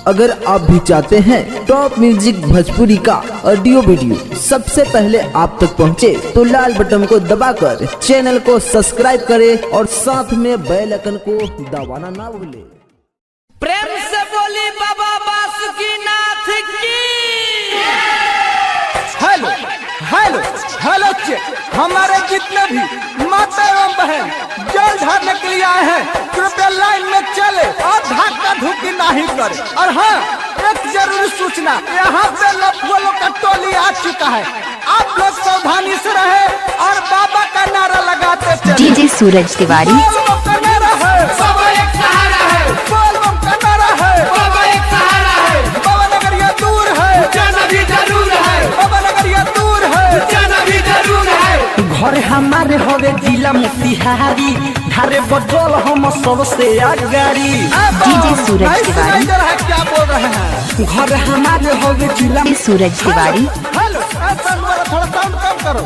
अगर आप भी चाहते हैं टॉप म्यूजिक भोजपुरी का ऑडियो वीडियो सबसे पहले आप तक पहुंचे, तो लाल बटन को दबाकर चैनल को सब्सक्राइब करें और साथ में बेल आइकन को दबाना ना भूलें। प्रेम से बोली बाबा बासुकीनाथ की। हेलो हेलो हेलो चेक, हमारे जितने भी माता एवं बहन जल ढारने के लिए आए हैं, कृपया लाइन में चले और धक्का धुकी नहीं करे। और हाँ, एक जरूरी सूचना, यहाँ पे लफुओं का टोली आ चुका है, आप लोग सावधानी से रहे और बाबा का नारा लगाते चले। डीजे सूरज तिवारी। बोल का नारा है, बाबा एक सहारा है, बोल का नारा है, बाबा एक सहारा है, बाबा नगर ये दूर है, जाना भी जरूर है, बाबा नगर ये दूर है, जाना भी जरूर है। घर हमारे हवे जिला मोतिहारी, धारे बजल हम सबसे आगारी। डीजे सूरज तिवारी। क्या बोल रहे हैं? घर हमारे हवे जिला सूरज तिवारी। हेलो, थोड़ा साउंड कम करो।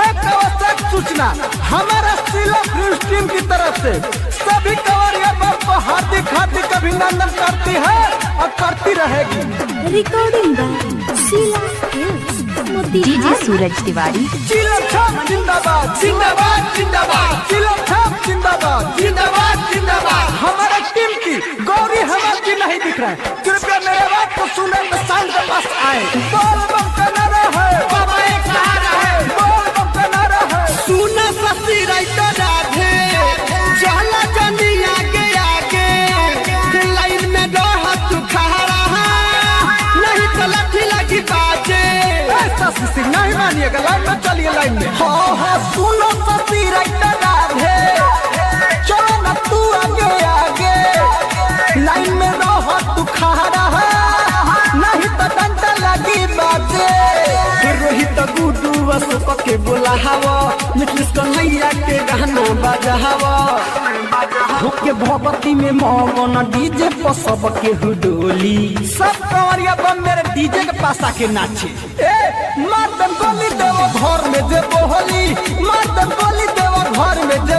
एक आवश्यक सूचना, हमारा सिला फ्री टीम की तरफ से सभी कंवरिया को हार्दिक हार्दिक अभिनंदन करती है और करती रहेगी। Recording by Sheela hills, DJ Suraj Tiwari. जिला छाप जिंदाबाद, जिंदाबाद जिंदाबाद, जिला छाप जिंदाबाद, जिंदाबाद जिंदाबाद। हमारे टीम की गौरी हमारे की नहीं दिख रहा है, कृपया मेरे बात को सुनने में साउंड के पास आए। बोल बम का नारा है, बाबा एक सहारा है, बोल बम का नारा है। सुना ससी राइतो राधे, जाला जनी आगे आगे, लाइन में रह तू खड़ा है, नहीं तो लाठी लगी बाजे। ऐसा सिसी नहीं मानिएगा, लाइन में चलिए, लाइन में। हाँ हाँ, सुनो ससी राइतो राधे, चलो ना तू आगे आगे, लाइन में रह तू खड़ा है, नहीं तो डंडा लगी बाजे। रोहित गुडू अशोक के बोलावा, निखिलेश कन्हैया के गाना बजावा, होके भगवती में मगन डीजे पर सब के हुडोली। सब कंवरिया बम मेरे डीजे के पास आके नाचे। मार दम गोली देवो घर में जे बोली, मार दम गोली देवो घर में जे